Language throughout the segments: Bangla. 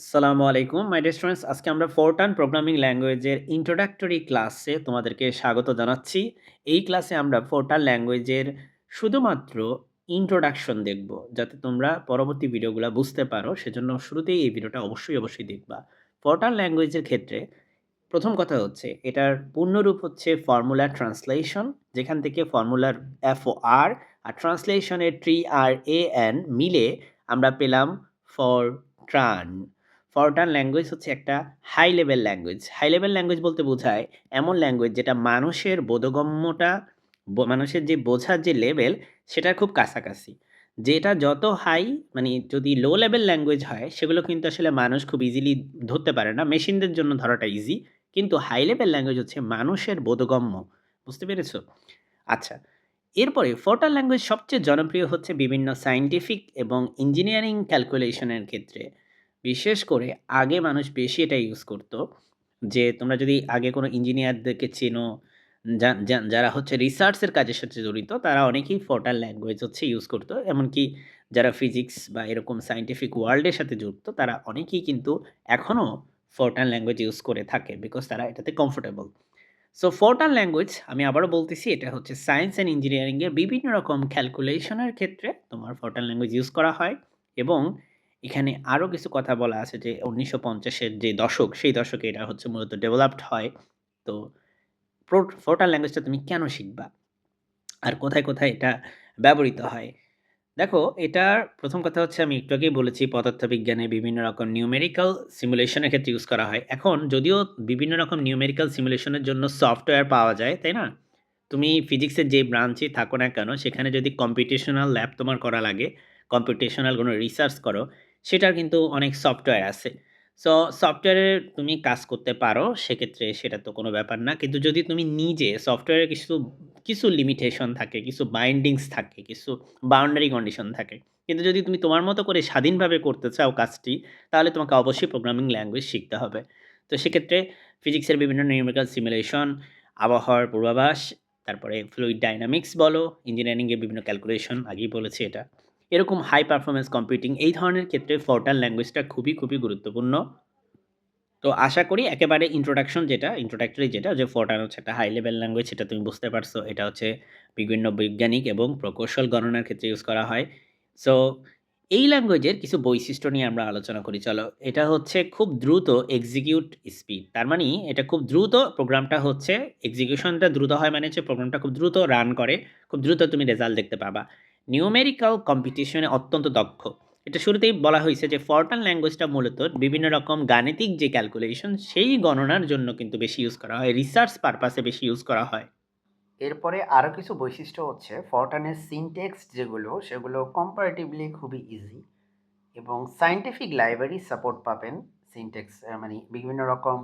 আসসালামু আলাইকুম মাই ডিয়ার স্টুডেন্টস, আজকে আমরা ফোরটান প্রোগ্রামিং ল্যাঙ্গুয়েজের ইন্ট্রোডাক্টরি ক্লাসে তোমাদেরকে স্বাগত জানাচ্ছি। এই ক্লাসে আমরা ফোরটান ল্যাঙ্গুয়েজের শুধুমাত্র ইন্ট্রোডাকশন দেখব, যাতে তোমরা পরবর্তী ভিডিওগুলো বুঝতে পারো। সেজন্য শুরুতেই এই ভিডিওটা অবশ্যই দেখবা। ফোরটান ল্যাঙ্গুয়েজের ক্ষেত্রে প্রথম কথা হচ্ছে এটার পূর্ণরূপ হচ্ছে ফর্মুলা ট্রান্সলেশন, যেখান থেকে ফর্মুলার এফ ও আর আর ট্রান্সলেশনের ট্রি আর এ এন মিলে আমরা পেলাম ফর ট্রান। ফরটার্ন ল্যাঙ্গুয়েজ হচ্ছে একটা high level language. High level language বলতে বোঝায় এমন ল্যাঙ্গুয়েজ যেটা মানুষের বোধগম্যতা, মানুষের যে বোঝার যে লেভেল, সেটার খুব কাছাকাছি। যেটা যত হাই, মানে যদি লো লেভেল ল্যাঙ্গুয়েজ হয় সেগুলো কিন্তু আসলে মানুষ খুব ইজিলি ধরতে পারে না, মেশিনদের জন্য ধরাটা ইজি। কিন্তু হাই লেভেল ল্যাঙ্গুয়েজ হচ্ছে মানুষের বোধগম্য। বুঝতে পেরেছো? আচ্ছা, এরপরে ফোরটার্ন ল্যাঙ্গুয়েজ সবচেয়ে জনপ্রিয় হচ্ছে বিভিন্ন সায়েন্টিফিক এবং ইঞ্জিনিয়ারিং ক্যালকুলেশনের ক্ষেত্রে। বিশেষ করে আগে মানুষ বেশি এটা ইউজ করতো। যে তোমরা যদি আগে কোনো ইঞ্জিনিয়ারদেরকে চেনো, যারা হচ্ছে রিসার্চের কাজের সাথে জড়িত, তারা অনেকেই ফোরটার্ন ল্যাঙ্গুয়েজ হচ্ছে ইউজ করতো। এমনকি যারা ফিজিক্স বা এরকম সায়েন্টিফিক ওয়ার্ল্ডের সাথে যুক্ত, তারা অনেকেই কিন্তু এখনও ফোরটার্ন ল্যাঙ্গুয়েজ ইউজ করে থাকে, বিকজ তারা এটাতে কমফোর্টেবল। সো ফোরটার্ন ল্যাঙ্গুয়েজ, আমি আবারও বলতেছি, এটা হচ্ছে সায়েন্স অ্যান্ড ইঞ্জিনিয়ারিংয়ের বিভিন্ন রকম ক্যালকুলেশনের ক্ষেত্রে তোমার ফোরটার্ন ল্যাঙ্গুয়েজ ইউজ করা হয়। এবং এখানে আরও কিছু কথা বলা আছে যে 1950-এর যে দশক, সেই দশকে এটা হচ্ছে মূলত ডেভেলপড হয়। তো ফোরটার্ন ল্যাঙ্গুয়েজটা তুমি কেন শিখবা আর কোথায় এটা ব্যবহৃত হয়? দেখো, এটার প্রথম কথা হচ্ছে, আমি একটু আগেই বলেছি, পদার্থবিজ্ঞানে বিভিন্ন রকম নিউমেরিক্যাল সিমুলেশনের ক্ষেত্রে ইউজ করা হয়। এখন যদিও বিভিন্ন রকম নিউমেরিক্যাল সিমুলেশনের জন্য সফটওয়্যার পাওয়া যায়, তাই না? তুমি ফিজিক্সের যে ব্রাঞ্চে থাকো না কেন, সেখানে যদি কম্পিউটেশনাল ল্যাব তোমার করা লাগে, কম্পিউটেশনাল কোনো রিসার্চ করো, সেটার কিন্তু অনেক সফটওয়্যার আছে। সো সফটওয়্যারে তুমি কাজ করতে পারো, সেক্ষেত্রে সেটা তো কোনো ব্যাপার না। কিন্তু যদি তুমি নিজে সফটওয়্যারে কিছু কিছু লিমিটেশন থাকে, কিছু বাইন্ডিংস থাকে, কিছু বাউন্ডারি কন্ডিশন থাকে। কিন্তু যদি তুমি তোমার মতো করে স্বাধীনভাবে করতে চাও কাজটি, তাহলে তোমাকে অবশ্যই প্রোগ্রামিং ল্যাঙ্গুয়েজ শিখতে হবে। তো সেক্ষেত্রে ফিজিক্সের বিভিন্ন নিউমেরিক্যাল সিমুলেশন, আবহাওয়ার পূর্বাভাস, তারপরে ফ্লুইড ডাইনামিক্স বলো, ইঞ্জিনিয়ারিংয়ের বিভিন্ন ক্যালকুলেশন, আগেই বলেছি এটা। এরকম হাই পারফরম্যান্স কম্পিউটিং, এই ধরনের ক্ষেত্রে ফোরটার্ন ল্যাঙ্গুয়েজটা খুবই গুরুত্বপূর্ণ। তো আশা করি একেবারে ইন্ট্রোডাক্টরি যেটা, যে ফোরটার্ন হচ্ছে একটা হাই লেভেল ল্যাঙ্গুয়েজ, সেটা তুমি বুঝতে পারছো। এটা হচ্ছে বিভিন্ন বৈজ্ঞানিক এবং প্রকৌশল গণনার ক্ষেত্রে ইউজ করা হয়। সো এই ল্যাঙ্গুয়েজের কিছু বৈশিষ্ট্য নিয়ে আমরা আলোচনা করি, চলো। এটা হচ্ছে খুব দ্রুত এক্সিকিউট স্পিড, তার মানে এটা খুব দ্রুত, প্রোগ্রামটা হচ্ছে এক্সিকিউশনটা দ্রুত হয়, মানে হচ্ছে প্রোগ্রামটা খুব দ্রুত রান করে, খুব দ্রুত তুমি রেজাল্ট দেখতে পাবা। নিউমেরিক্যাল কম্পিটিশনে অত্যন্ত দক্ষ। এটা শুরুতেই বলা হয়েছে যে ফরটার্ন ল্যাঙ্গুয়েজটা মূলত বিভিন্ন রকম গাণিতিক যে ক্যালকুলেশন, সেই গণনার জন্য কিন্তু বেশি ইউজ করা হয়, রিসার্চ পারপাসে বেশি ইউজ করা হয়। এরপরে আরও কিছু বৈশিষ্ট্য হচ্ছে ফরটানের সিনটেক্স যেগুলো সেগুলো কম্পারেটিভলি খুবই ইজি এবং সায়েন্টিফিক লাইব্রেরি সাপোর্ট পাবেন। সিনটেক্স মানে বিভিন্ন রকম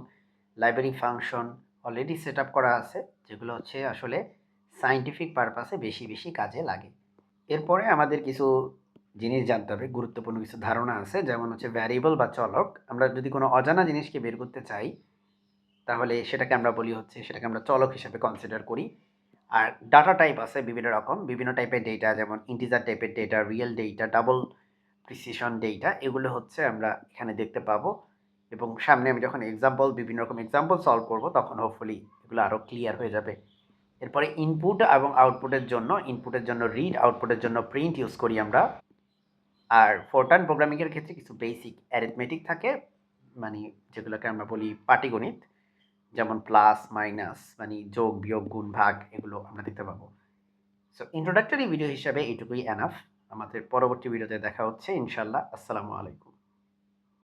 library function already set up করা আছে, যেগুলো হচ্ছে আসলে সায়েন্টিফিক পারপাসে বেশি কাজে লাগে। এরপরে আমাদের কিছু জিনিস জানতে হবে, গুরুত্বপূর্ণ কিছু ধারণা আছে, যেমন হচ্ছে ভ্যারিয়েবল বা চলক। আমরা যদি কোনো অজানা জিনিসকে বের করতে চাই, তাহলে সেটাকে আমরা চলক হিসেবে কনসিডার করি। আর ডাটা টাইপ আছে বিভিন্ন রকম, বিভিন্ন টাইপের ডেটা, যেমন ইন্টিজার টাইপের data, real data, double precision data, এগুলো হচ্ছে আমরা এখানে দেখতে পাবো। এবং সামনে আমি যখন বিভিন্ন রকম এক্সাম্পল সলভ করব, তখন হোপফুলি এগুলো আরও ক্লিয়ার হয়ে যাবে। এরপরে ইনপুট এবং ইনপুটের জন্য রিড, আউটপুটের জন্য প্রিন্ট ইউজ করি আমরা। আর ফোরটার্ন প্রোগ্রামিংয়ের ক্ষেত্রে কিছু বেসিক অ্যারিথমেটিক থাকে, মানে যেগুলোকে আমরা বলি পাটিগণিত, যেমন প্লাস মাইনাস, মানে যোগ বিয়োগ গুণ ভাগ, এগুলো আমরা দেখতে পাবো। সো ইন্ট্রোডাক্টরি ভিডিও হিসাবে এইটুকুই এনাফ। আমাদের পরবর্তী ভিডিওতে দেখা হচ্ছে ইনশাল্লাহ। আসসালামু আলাইকুম।